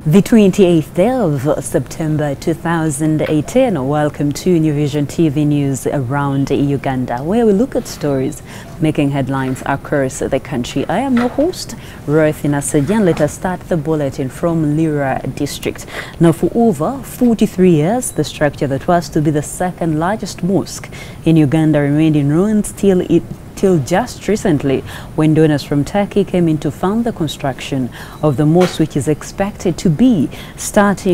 The 28th day of September 2018. Welcome to New Vision TV News around Uganda, where we look at stories making headlines across the country. I am your host, Rothina Sejan. Let us start the bulletin from Lira district. Now, for over 43 years, the structure that was to be the second largest mosque in Uganda remained in ruins till just recently, when donors from Turkey came in to fund the construction of the mosque, which is expected to start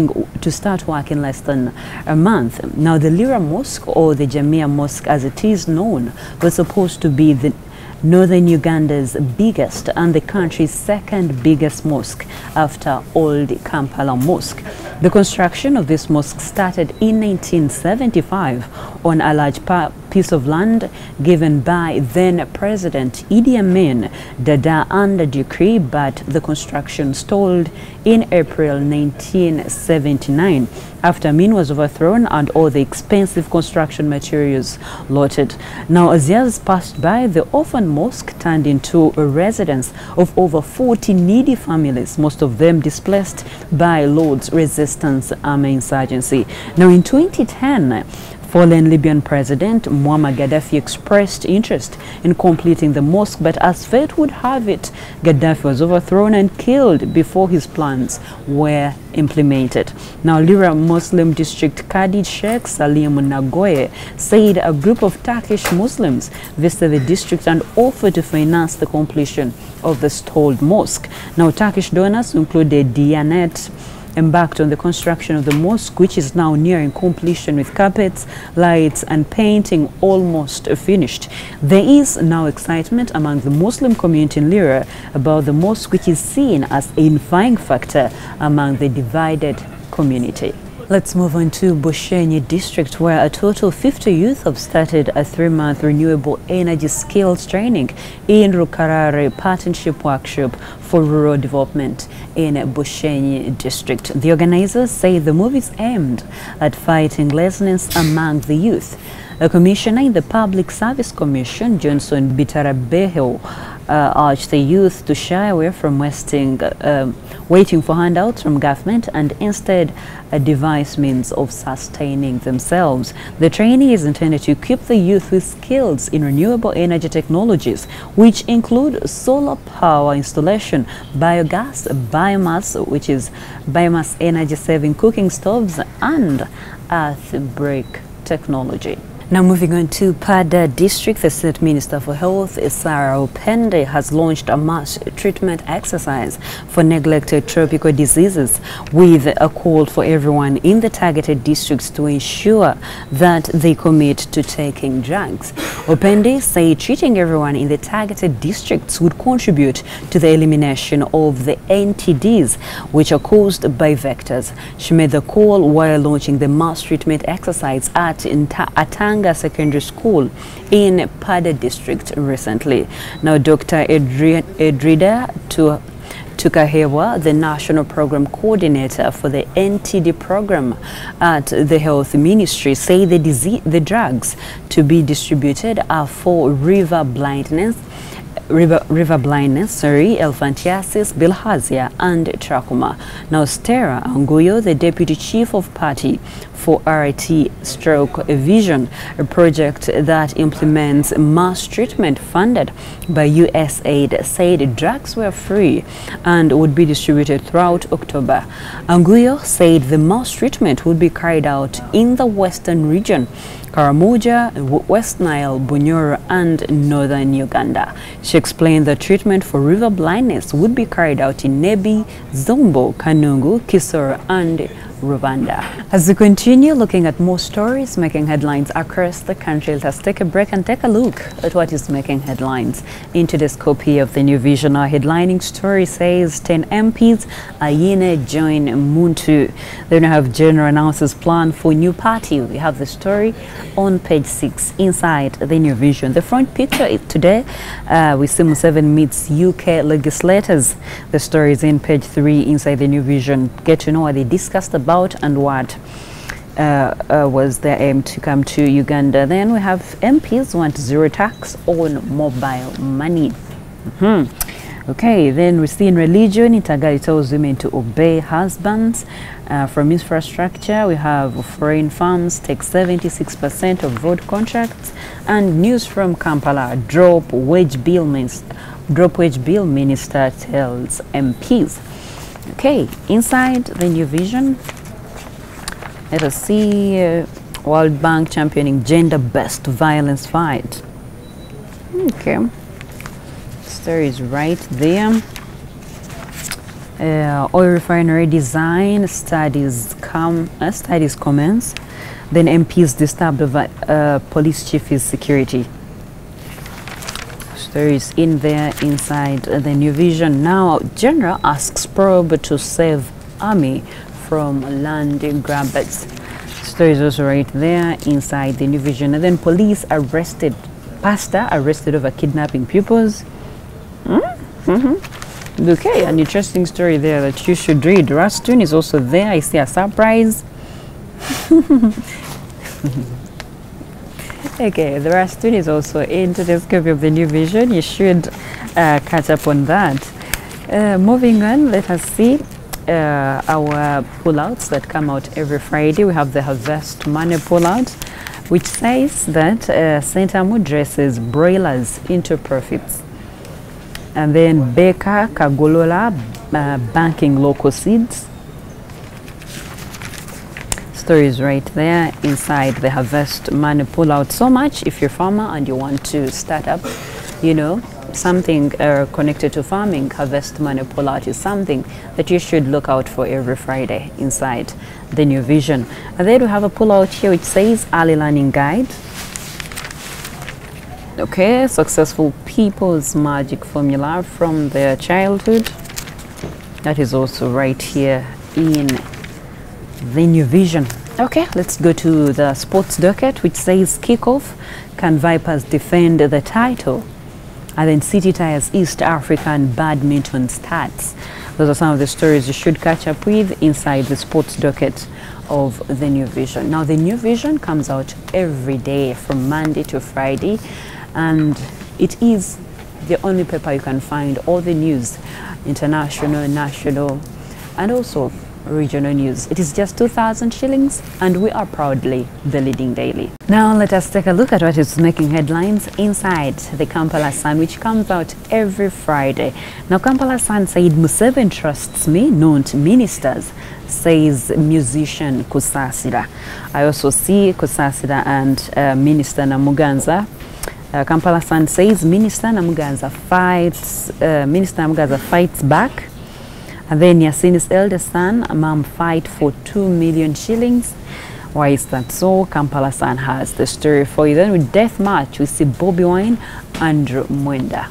work in less than a month. Now, the Lira Mosque, or the Jamia Mosque as it is known, was supposed to be the northern Uganda's biggest and the country's second biggest mosque after Old Kampala Mosque. The construction of this mosque started in 1975 on a large piece of land given by then President Idi Amin Dada under decree, but the construction stalled in April 1979 after Amin was overthrown and all the expensive construction materials looted. Now, as years passed by, the orphan mosque turned into a residence of over 40 needy families, most of them displaced by Lord's resistance army insurgency. Now, in 2010, fallen Libyan President Muammar Gaddafi expressed interest in completing the mosque, but as fate would have it, Gaddafi was overthrown and killed before his plans were implemented. Now, Lira Muslim district Qadi Sheikh Salim Nagoye said a group of Turkish Muslims visited the district and offered to finance the completion of the stalled mosque. Now, Turkish donors, included Diyanet, embarked on the construction of the mosque, which is now nearing completion with carpets, lights and painting almost finished. There is now excitement among the Muslim community in Lira about the mosque, which is seen as a unifying factor among the divided community. Let's move on to Bushenyi district, where a total of 50 youth have started a 3-month renewable energy skills training in Rukarare Partnership Workshop for Rural Development in Bushenyi district. The organizers say the move is aimed at fighting laziness among the youth. A commissioner in the Public Service Commission, Johnson Bitarabeho, urged the youth to shy away from waiting for handouts from government and instead devise means of sustaining themselves. The training is intended to equip the youth with skills in renewable energy technologies, which include solar power installation, biogas, biomass, which is biomass energy-saving cooking stoves, and earth brake technology. Now, moving on to Pada district, the State Minister for Health, Sarah Opende, has launched a mass treatment exercise for neglected tropical diseases with a call for everyone in the targeted districts to ensure that they commit to taking drugs. Opende said treating everyone in the targeted districts would contribute to the elimination of the NTDs, which are caused by vectors. She made the call while launching the mass treatment exercise at Atanga Secondary School in Pada district recently. Now, Dr. Edrida Tukahewa, the National Program Coordinator for the NTD program at the Health Ministry, say the drugs to be distributed are for river blindness, elephantiasis, bilharzia and trachoma. Now, Stera Anguyo, the Deputy Chief of Party for RIT Stroke Vision, a project that implements mass treatment funded by USAID, said drugs were free and would be distributed throughout October. Anguyo said the mass treatment would be carried out in the Western region, Karamoja, West Nile, Bunyoro and Northern Uganda. She explained that treatment for river blindness would be carried out in Nebi, Zombo, Kanungu, Kisoro and Rwanda. As we continue looking at more stories making headlines across the country, let us take a break and take a look at what is making headlines in today's copy of the New Vision. Our headlining story says 10 MPs Ayine join Muntu. They now have general announces plan for new party. We have the story on page 6 inside the New Vision. The front picture is today we see Museveni meets UK legislators. The story is in page 3 inside the New Vision. Get to know what they discussed about and what was their aim to come to Uganda. Then we have MPs want zero tax on mobile money. Okay, then we see in religion, Itagali tells women to obey husbands. From infrastructure, we have foreign firms take 76% of road contracts. And news from Kampala, drop wage bill minister tells MPs. Okay, inside the New Vision, let us see World Bank championing gender-based violence fight. Okay, story is right there. Oil refinery design studies commence. Then MPs disturbed over police chief's security. Story is in there inside the New Vision. Now, General asks probe to save army from land grabbers. Story is also right there inside the New Vision. And then police arrested, pastor arrested over kidnapping pupils. Okay, an interesting story there that you should read. Rastun is also there. I see a surprise. Okay, the Rastun is also into the scope of the New Vision. You should catch up on that. Moving on, let us see our pullouts that come out every Friday. We have the Harvest Money pullout, which says that Sentamu dresses broilers into profits. And then Baker Kagolola banking local seeds. Story is right there inside the Harvest Money pullout. So much if you're a farmer and you want to start up, you know, something connected to farming. Harvest Money pullout is something that you should look out for every Friday inside the New Vision. And then we have a pullout here which says Early Learning Guide. Okay, successful people's magic formula from their childhood. That is also right here in the New Vision. Okay, let's go to the sports docket, which says kickoff. Can Vipers defend the title? And then City Tires East African badminton starts. Those are some of the stories you should catch up with inside the sports docket of the New Vision. Now, the New Vision comes out every day from Monday to Friday, and it is the only paper you can find all the news, international, national, and also regional news. It is just 2,000 shillings, and we are proudly the leading daily. Now let us take a look at what is making headlines inside the Kampala Sun, which comes out every Friday. Now, Kampala Sun said Museveni trusts me, not ministers, says musician Kusasira. I also see Kusasira and Minister Namuganza. Kampala Sun says Minister Namuganza fights back. And then Yasini's eldest son, mom fight for 2 million shillings. Why is that so? Kampala Sun has the story for you. Then with death match, we see Bobby Wine, Andrew Mwenda.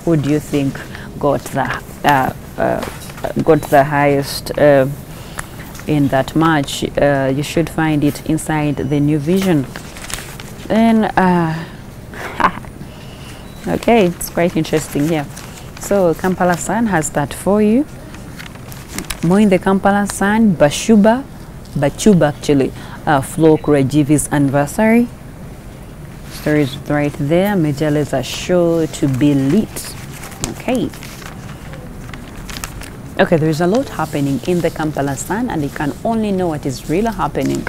Who do you think got the highest in that match? You should find it inside the New Vision. Then, okay, it's quite interesting here. So Kampala Sun has that for you. More in the Kampala Sun, Bachuba actually, Flo Kurajivi's anniversary. Stories right there. Majales are sure to be lit. Okay. Okay, there is a lot happening in the Kampala Sun, and you can only know what is really happening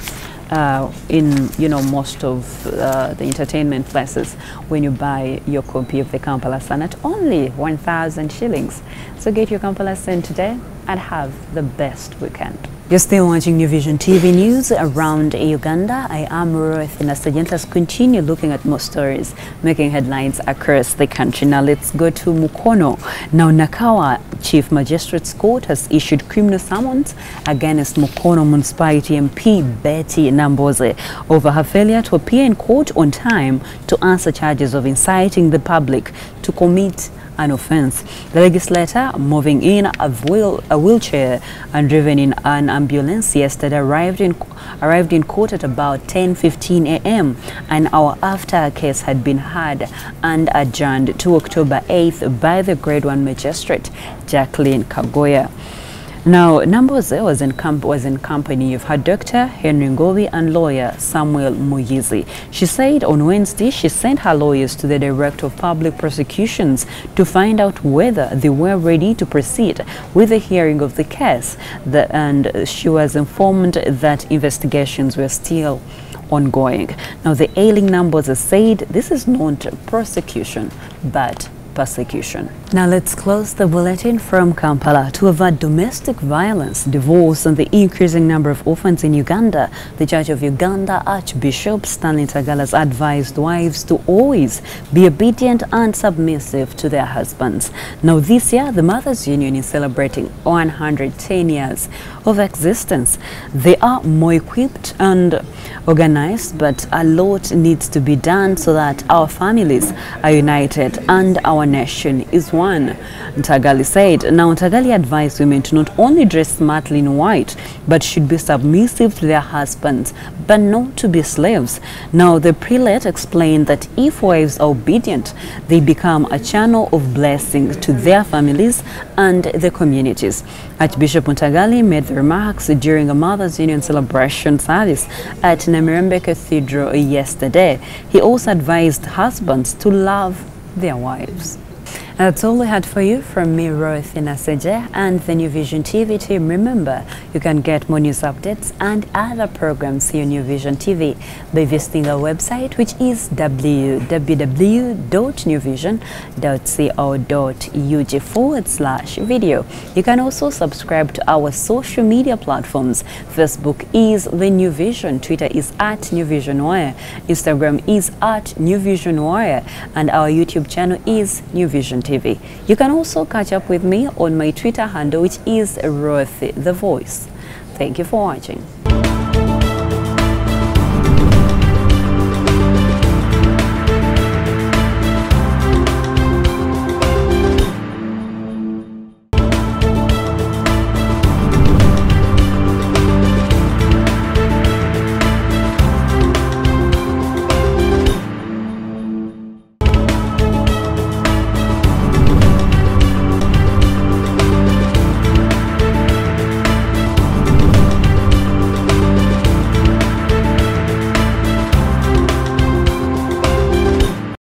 in, you know, most of the entertainment places when you buy your copy of the Kampala Sun at only 1,000 shillings. So get your Kampala Sun today and have the best weekend. You're still watching New Vision TV News around Uganda. I am Ruth Nasagent. Let's continue looking at more stories making headlines across the country. Now let's go to Mukono. Now Nakawa Chief Magistrates Court has issued criminal summons against Mukono Municipality MP Betty Namboze over her failure to appear in court on time to answer charges of inciting the public to commit an offense. The legislator, moving in a wheelchair and driven in an ambulance yesterday, arrived in court at about 10:15 a.m. an hour after a case had been heard and adjourned to October 8th by the Grade 1 Magistrate Jacqueline Kagoya. Now, Namboze was in company of her doctor, Henry Ngowi, and lawyer Samuel Muyizi. She said on Wednesday she sent her lawyers to the Director of Public Prosecutions to find out whether they were ready to proceed with the hearing of the case, and she was informed that investigations were still ongoing. Now, the ailing Namboze said this is not prosecution, but persecution. Now let's close the bulletin from Kampala. To avert domestic violence, divorce, and the increasing number of orphans in Uganda, the Church of Uganda Archbishop Stanley Tagala's advised wives to always be obedient and submissive to their husbands. Now this year, the Mothers Union is celebrating 110 years of existence. They are more equipped and organized, but a lot needs to be done so that our families are united and our nation is one, Ntagali said. Now, Ntagali advised women to not only dress smartly in white, but should be submissive to their husbands, but not to be slaves. Now, the prelate explained that if wives are obedient, they become a channel of blessing to their families and the communities. Archbishop Ntagali made the remarks during a Mothers Union celebration service at Namirembe Cathedral yesterday. He also advised husbands to love their wives. That's all we had for you from me, Ruth Inaseje, and the New Vision TV team. Remember, you can get more news updates and other programs here on New Vision TV by visiting our website, which is www.newvision.co.ug/video. You can also subscribe to our social media platforms. Facebook is The New Vision, Twitter is @NewVisionWire, Instagram is @NewVisionWire, and our YouTube channel is New Vision TV. You can also catch up with me on my Twitter handle, which is Ruth the Voice. Thank you for watching.